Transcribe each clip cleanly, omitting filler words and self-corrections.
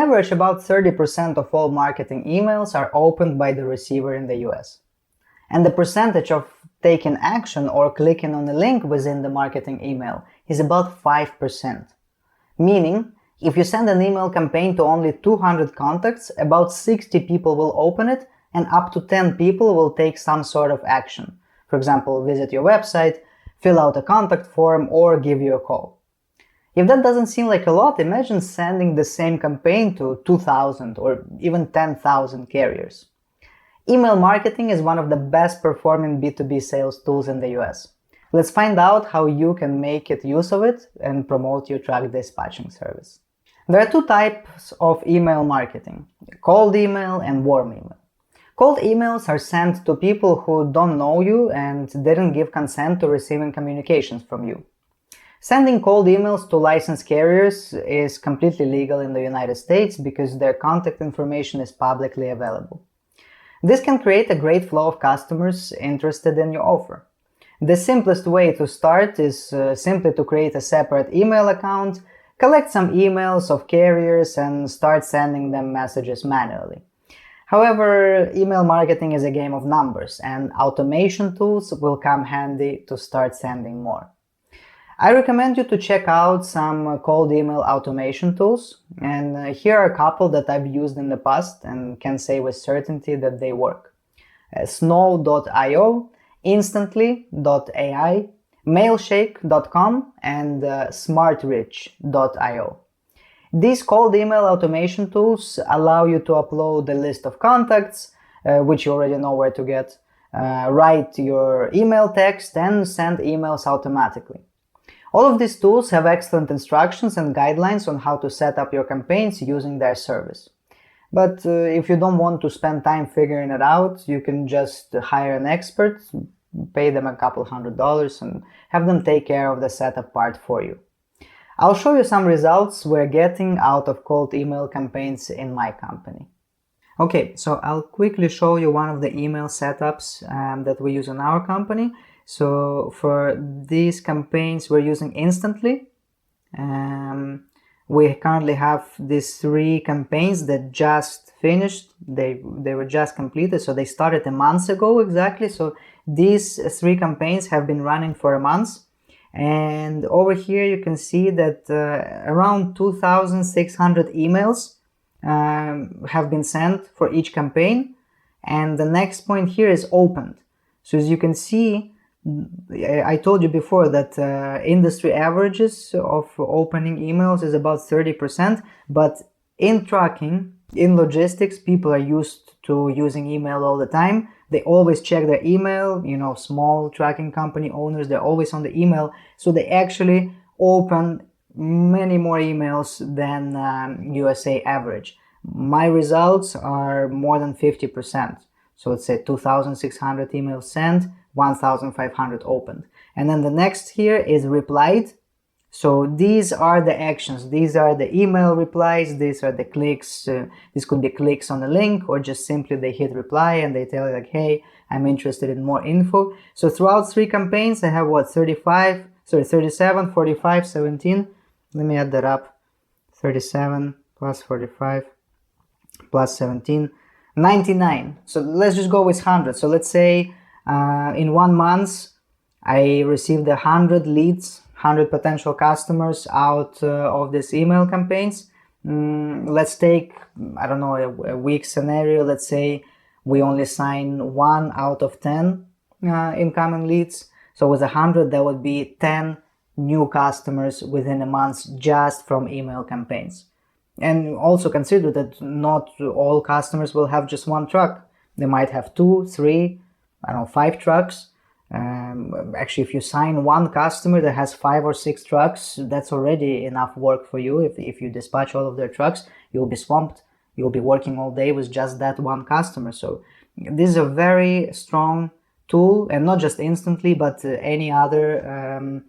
On average, about 30% of all marketing emails are opened by the receiver in the US. And the percentage of taking action or clicking on a link within the marketing email is about 5%. Meaning, if you send an email campaign to only 200 contacts, about 60 people will open it and up to 10 people will take some sort of action. For example, visit your website, fill out a contact form, or give you a call. If that doesn't seem like a lot, imagine sending the same campaign to 2,000 or even 10,000 carriers. Email marketing is one of the best performing B2B sales tools in the US. Let's find out how you can make use of it and promote your truck dispatching service. There are two types of email marketing: cold email and warm email. Cold emails are sent to people who don't know you and didn't give consent to receiving communications from you. Sending cold emails to licensed carriers is completely legal in the United States because their contact information is publicly available. This can create a great flow of customers interested in your offer. The simplest way to start is simply to create a separate email account, collect some emails of carriers, and start sending them messages manually. However, email marketing is a game of numbers, and automation tools will come handy to start sending more. I recommend you to check out some cold email automation tools, and here are a couple that I've used in the past and can say with certainty that they work. Snow.io, Instantly.ai, Mailshake.com, and Smartrich.io. These cold email automation tools allow you to upload a list of contacts, which you already know where to get, write your email text, and send emails automatically. All of these tools have excellent instructions and guidelines on how to set up your campaigns using their service. But if you don't want to spend time figuring it out, you can just hire an expert, pay them a couple $100 and have them take care of the setup part for you. I'll show you some results we're getting out of cold email campaigns in my company. Okay, so I'll quickly show you one of the email setups that we use in our company. So for these campaigns, we're using Instantly. We currently have these 3 campaigns that just finished. They were just completed, so they started a month ago exactly. So these 3 campaigns have been running for a month. And over here you can see that around 2,600 emails have been sent for each campaign. And the next point here is opened. So as you can see, I told you before that industry averages of opening emails is about 30%, but in trucking, in logistics, people are used to using email all the time. They always check their email, small trucking company owners, they're always on the email, so they actually open many more emails than USA average. My results are more than 50%. So let's say 2,600 emails sent, 1,500 opened. And then the next here is replied. So these are the actions. These are the email replies. These are the clicks. This could be clicks on a link, or just simply they hit reply and they tell you like, hey, I'm interested in more info. So throughout 3 campaigns, I have 37, 45, 17. Let me add that up. 37 plus 45 plus 17. 99. So let's just go with 100. So let's say in 1 month, I received 100 leads, 100 potential customers out of these email campaigns. Let's take, I don't know, a week scenario. Let's say we only sign 1 out of 10 incoming leads. So with 100, that would be 10 new customers within a month just from email campaigns. And also consider that not all customers will have just 1 truck. They might have 2, 3, 5 trucks. Actually, if you sign 1 customer that has 5 or 6 trucks, that's already enough work for you. If you dispatch all of their trucks, you'll be swamped. You'll be working all day with just that 1 customer. So this is a very strong tool, and not just Instantly, but any other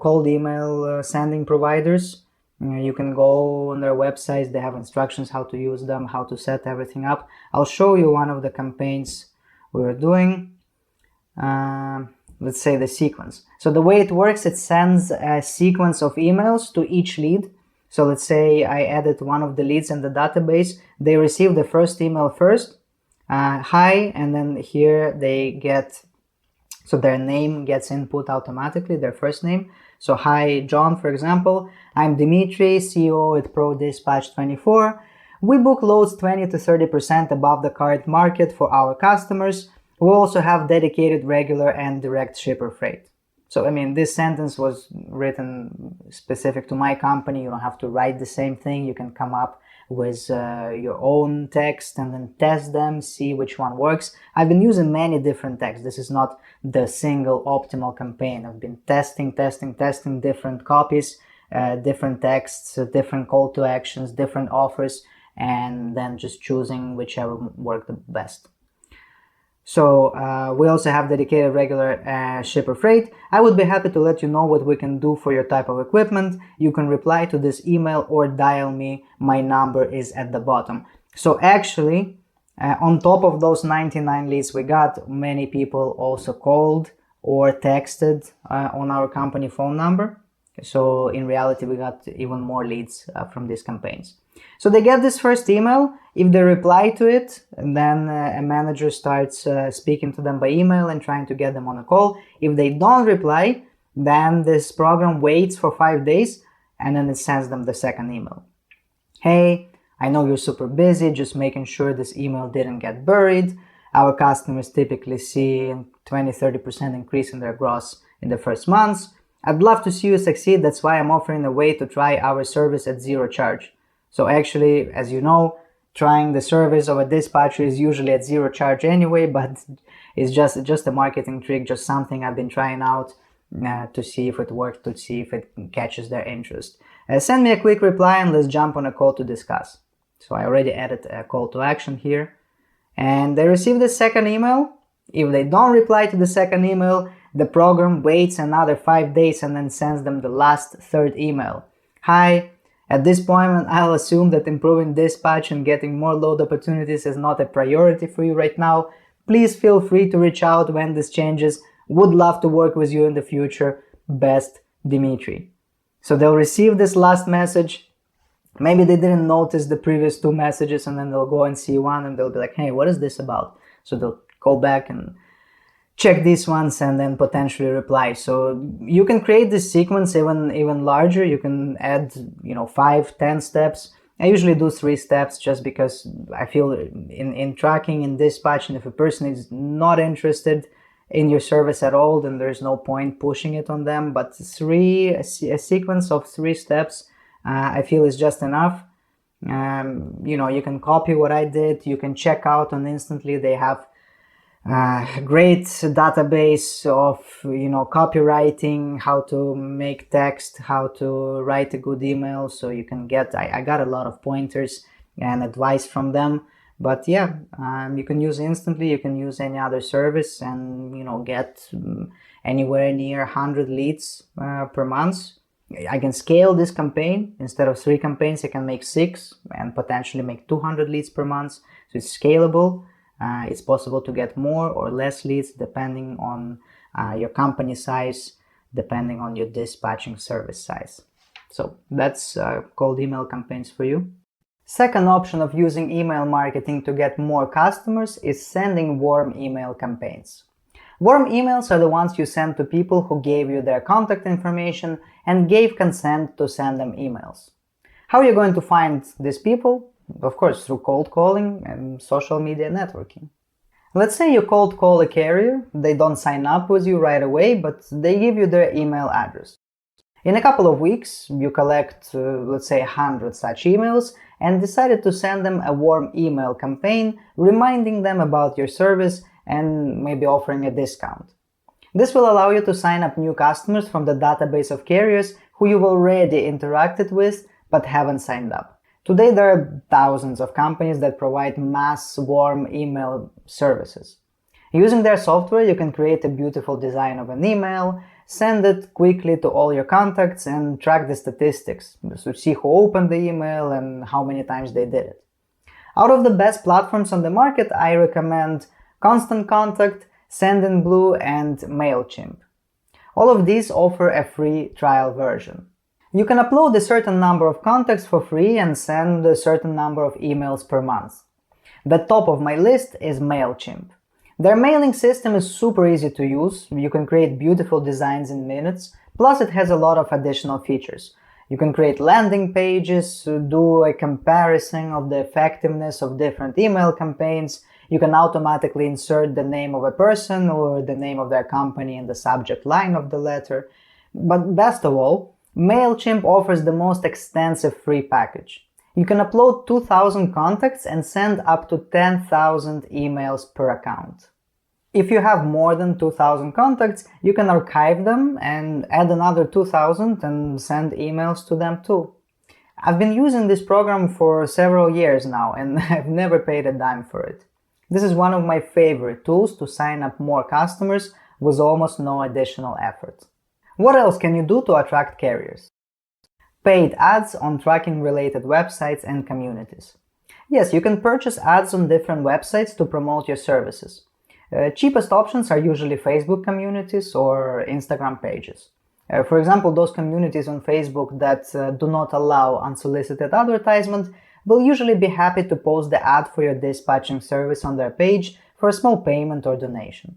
cold email sending providers. You can go on their websites. They have instructions how to use them, how to set everything up. I'll show you one of the campaigns we were doing. Let's say the sequence. So the way it works, it sends a sequence of emails to each lead. So let's say I added one of the leads in the database. They receive the first email first, hi, and then here they get, so their name gets input automatically, their first name. So hi John, for example, I'm Dimitri, CEO at ProDispatch24. We book loads 20 to 30% above the current market for our customers. We also have dedicated regular and direct shipper freight. So, I mean, this sentence was written specific to my company. You don't have to write the same thing. You can come up with your own text and then test them, see which one works. I've been using many different texts. This is not the single optimal campaign. I've been testing different copies, different texts, different call to actions, different offers, and then just choosing whichever worked the best. So we also have dedicated regular shipper freight. I would be happy to let you know what we can do for your type of equipment. You can reply to this email or dial me. My number is at the bottom. So actually, on top of those 99 leads we got, many people also called or texted on our company phone number. So in reality, we got even more leads from these campaigns. So they get this first email. If they reply to it, and then a manager starts speaking to them by email and trying to get them on a call. If they don't reply, then this program waits for 5 days and then it sends them the second email. Hey, I know you're super busy, just making sure this email didn't get buried. Our customers typically see 20-30% increase in their gross in the first months. I'd love to see you succeed. That's why I'm offering a way to try our service at zero charge. So actually, as you know, trying the service of a dispatcher is usually at zero charge anyway, but it's just a marketing trick, just something I've been trying out to see if it works, to see if it catches their interest. Send me a quick reply and let's jump on a call to discuss. So I already added a call to action here. And they receive the second email. If they don't reply to the second email, the program waits another 5 days and then sends them the last third email. Hi. At this point, I'll assume that improving dispatch and getting more load opportunities is not a priority for you right now. Please feel free to reach out when this changes. Would love to work with you in the future. Best, Dimitri. So they'll receive this last message. Maybe they didn't notice the previous two messages and then they'll go and see one and they'll be like, hey, what is this about? So they'll go back and check these ones and then potentially reply. So you can create this sequence even larger. You can add 5-10 steps. I usually do 3 steps just because I feel in tracking, in dispatch, and if a person is not interested in your service at all, then there's no point pushing it on them. But a sequence of 3 steps I feel is just enough. You can copy what I did. You can check out on Instantly. They have great database of copywriting, how to make text, how to write a good email. So you can get I got a lot of pointers and advice from them. But yeah, you can use Instantly, you can use any other service and get anywhere near 100 leads per month. I can scale this campaign. Instead of 3 campaigns, I can make 6 and potentially make 200 leads per month. So it's scalable. It's possible to get more or less leads depending on your company size, depending on your dispatching service size. So that's cold email campaigns for you. Second option of using email marketing to get more customers is sending warm email campaigns. Warm emails are the ones you send to people who gave you their contact information and gave consent to send them emails. How are you going to find these people? Of course, through cold calling and social media networking. Let's say you cold call a carrier. They don't sign up with you right away, but they give you their email address. In a couple of weeks, you collect, let's say, 100 such emails and decided to send them a warm email campaign, reminding them about your service and maybe offering a discount. This will allow you to sign up new customers from the database of carriers who you've already interacted with but haven't signed up. Today, there are thousands of companies that provide mass warm email services. Using their software, you can create a beautiful design of an email, send it quickly to all your contacts, and track the statistics, so see who opened the email and how many times they did it. Out of the best platforms on the market, I recommend Constant Contact, Sendinblue, and MailChimp. All of these offer a free trial version. You can upload a certain number of contacts for free and send a certain number of emails per month. The top of my list is MailChimp. Their mailing system is super easy to use. You can create beautiful designs in minutes, plus it has a lot of additional features. You can create landing pages, do a comparison of the effectiveness of different email campaigns. You can automatically insert the name of a person or the name of their company in the subject line of the letter. But best of all, MailChimp offers the most extensive free package. You can upload 2,000 contacts and send up to 10,000 emails per account. If you have more than 2,000 contacts, you can archive them and add another 2,000 and send emails to them too. I've been using this program for several years now and I've never paid a dime for it. This is one of my favorite tools to sign up more customers with almost no additional effort. What else can you do to attract carriers? Paid ads on tracking-related websites and communities. Yes, you can purchase ads on different websites to promote your services. Cheapest options are usually Facebook communities or Instagram pages. For example, those communities on Facebook that do not allow unsolicited advertisement will usually be happy to post the ad for your dispatching service on their page for a small payment or donation.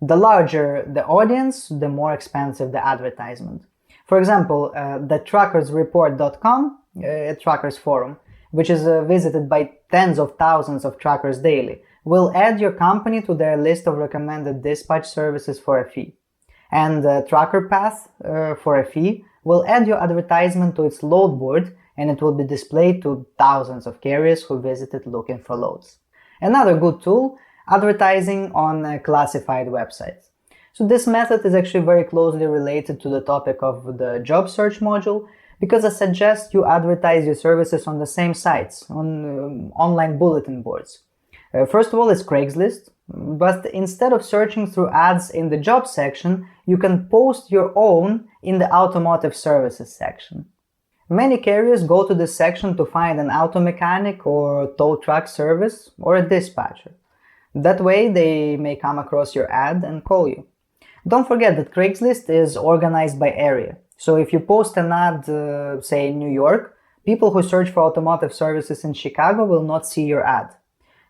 The larger the audience, the more expensive the advertisement. For example, the trackersreport.com, a trackers forum, which is visited by tens of thousands of trackers daily, will add your company to their list of recommended dispatch services for a fee. And Tracker Path, for a fee, will add your advertisement to its load board and it will be displayed to thousands of carriers who visited looking for loads. Another good tool, advertising on classified websites. So this method is actually very closely related to the topic of the job search module because I suggest you advertise your services on the same sites, on online bulletin boards. First of all, it's Craigslist, but instead of searching through ads in the job section, you can post your own in the automotive services section. Many carriers go to this section to find an auto mechanic or tow truck service or a dispatcher. That way they may come across your ad and call you. Don't forget that Craigslist is organized by area. So if you post an ad, say in New York, people who search for automotive services in Chicago will not see your ad.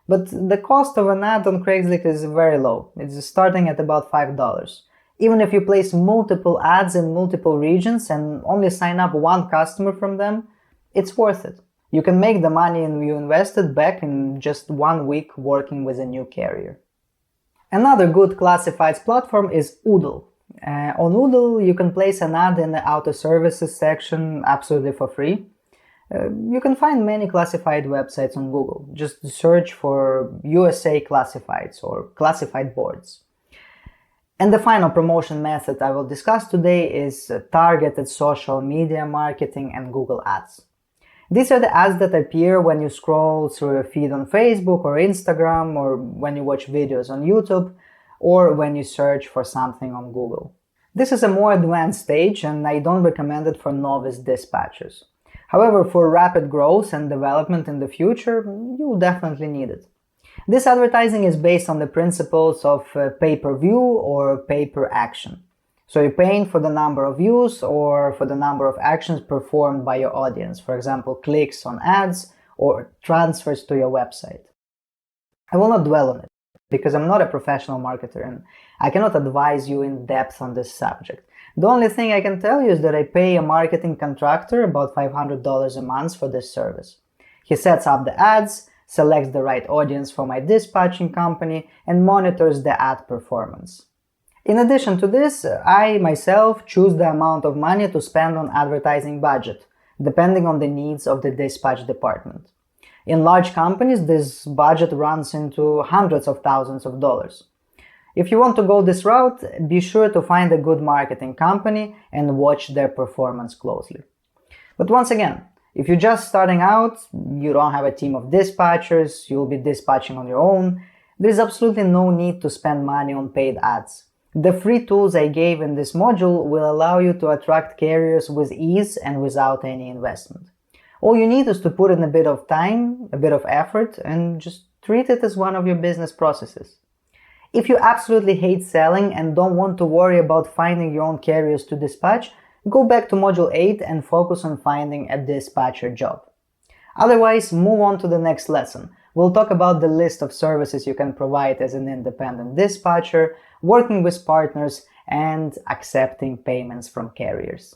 But the cost of an ad on Craigslist is very low. It's starting at about $5. Even if you place multiple ads in multiple regions and only sign up one customer from them, it's worth it. You can make the money you invested back in just 1 week working with a new carrier. Another good classifieds platform is Oodle. On Oodle, you can place an ad in the auto services section absolutely for free. You can find many classified websites on Google. Just search for USA classifieds or classified boards. And the final promotion method I will discuss today is targeted social media marketing and Google Ads. These are the ads that appear when you scroll through a feed on Facebook or Instagram, or when you watch videos on YouTube, or when you search for something on Google. This is a more advanced stage and I don't recommend it for novice dispatchers. However, for rapid growth and development in the future, you'll definitely need it. This advertising is based on the principles of pay-per-view or pay-per-action. So you're paying for the number of views or for the number of actions performed by your audience, for example, clicks on ads or transfers to your website. I will not dwell on it because I'm not a professional marketer and I cannot advise you in depth on this subject. The only thing I can tell you is that I pay a marketing contractor about $500 a month for this service. He sets up the ads, selects the right audience for my dispatching company, and monitors the ad performance. In addition to this, I myself choose the amount of money to spend on advertising budget, depending on the needs of the dispatch department. In large companies, this budget runs into hundreds of thousands of dollars. If you want to go this route, be sure to find a good marketing company and watch their performance closely. But once again, if you're just starting out, you don't have a team of dispatchers, you'll be dispatching on your own, there's absolutely no need to spend money on paid ads. The free tools I gave in this module will allow you to attract carriers with ease and without any investment. All you need is to put in a bit of time, a bit of effort, and just treat it as one of your business processes. If you absolutely hate selling and don't want to worry about finding your own carriers to dispatch, go back to Module 8 and focus on finding a dispatcher job. Otherwise, move on to the next lesson. We'll talk about the list of services you can provide as an independent dispatcher, working with partners, and accepting payments from carriers.